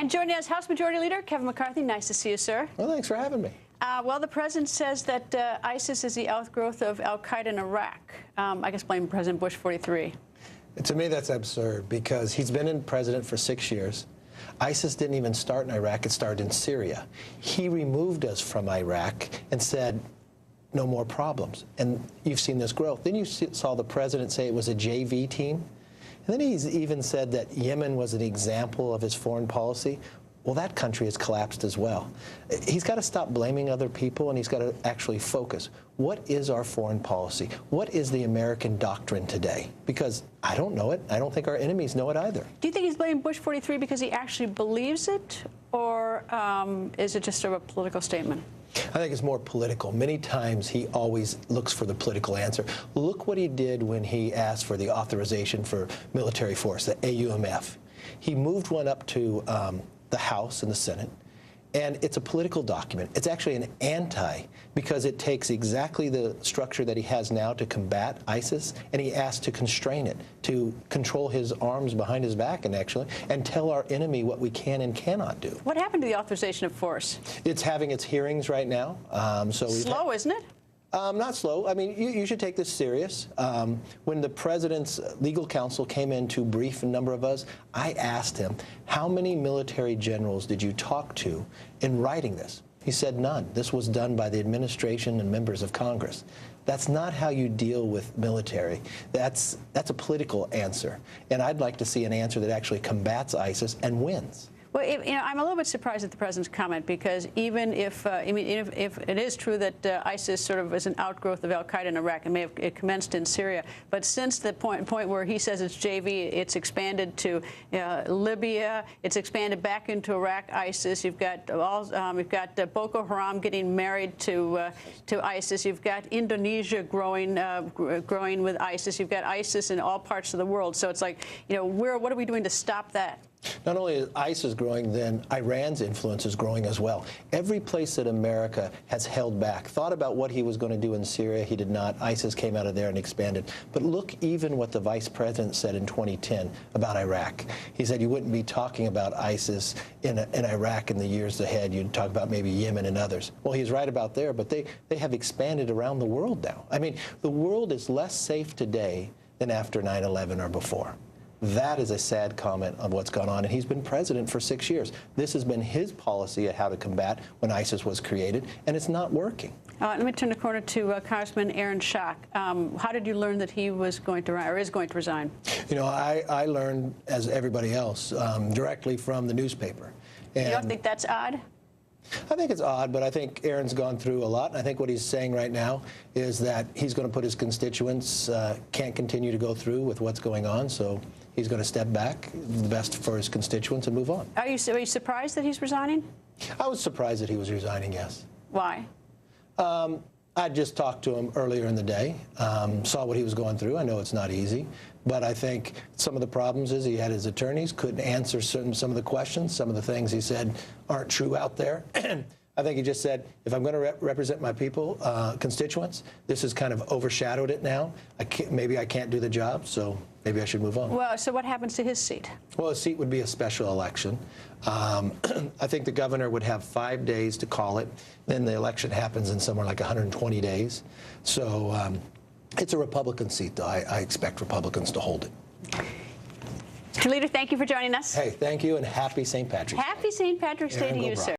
And joining us, House Majority Leader Kevin McCarthy. Nice to see you, sir. Well, thanks for having me. Well, the president says that ISIS is the outgrowth of al-Qaeda in Iraq. I guess blame President Bush 43. To me, that's absurd because he's been in president for 6 years. ISIS didn't even start in Iraq. It started in Syria. He removed us from Iraq and said, no more problems. And you've seen this growth. Then you saw the president say it was a JV team. And then he's even said that Yemen was an example of his foreign policy. Well, that country has collapsed as well. He's got to stop blaming other people, and he's got to actually focus. What is our foreign policy? What is the American doctrine today? Because I don't know it. I don't think our enemies know it either. Do you think he's blaming Bush 43 because he actually believes it, or is it just sort of a political statement? I think it's more political. Many times he always looks for the political answer. Look what he did when he asked for the authorization for military force, the AUMF. He moved one up to the House and the Senate, and it's a political document. It's actually an anti, because it takes exactly the structure that he has now to combat ISIS, and he asked to constrain it, to control his arms behind his back, and tell our enemy what we can and cannot do. What happened to the authorization of force? It's having its hearings right now. Slow, isn't it? Not slow. I mean, you should take this serious. When the president's legal counsel came in to brief a number of us, I asked him, how many military generals did you talk to in writing this? He said none. This was done by the administration and members of Congress. That's not how you deal with military. That's a political answer. And I'd like to see an answer that actually combats ISIS and wins. Well, I'm a little bit surprised at the president's comment, because even if if it is true that ISIS sort of is an outgrowth of al-Qaeda in Iraq, and it commenced in Syria, but since the point where he says it's JV, it's expanded to Libya, it's expanded back into Iraq, ISIS. You've got Boko Haram getting married to ISIS. You've got Indonesia growing with ISIS. You've got ISIS in all parts of the world. So it's like, what are we doing to stop that? Not only is ISIS growing, then Iran's influence is growing as well. Every place that America has held back, thought about what he was going to do in Syria, he did not. ISIS came out of there and expanded. But look even what the vice president said in 2010 about Iraq. He said you wouldn't be talking about ISIS in Iraq in the years ahead. You'd talk about maybe Yemen and others. Well, he's right about there, but they have expanded around the world now. I mean, the world is less safe today than after 9/11 or before. That is a sad comment of what's gone on, and he's been president for 6 years. This has been his policy of how to combat when ISIS was created, and it's not working. Let me turn the corner to Congressman Aaron Schock. How did you learn that he was going to, or is going to resign? I learned, as everybody else, directly from the newspaper. And you don't think that's odd? I think it's odd, but I think Aaron's gone through a lot, and I think what he's saying right now is that he's going to put his constituents, can't continue to go through with what's going on, so he's going to step back, the best for his constituents, and move on. Are you surprised that he's resigning? I was surprised that he was resigning, yes. Why? I just talked to him earlier in the day, saw what he was going through. I know it's not easy, but I think some of the problems is he had his attorneys, couldn't answer some of the questions. Some of the things he said aren't true out there. I think he just said, if I'm going to represent my people, constituents, this has kind of overshadowed it now. Maybe I can't do the job, so maybe I should move on. Well, so what happens to his seat? Well, his seat would be a special election. I think the governor would have 5 days to call it. Then the election happens in somewhere like 120 days. So it's a Republican seat, though. I expect Republicans to hold it. Mr. Leader, thank you for joining us. Hey, thank you, and happy St. Patrick's Day. Happy St. Patrick's Day to you, sir.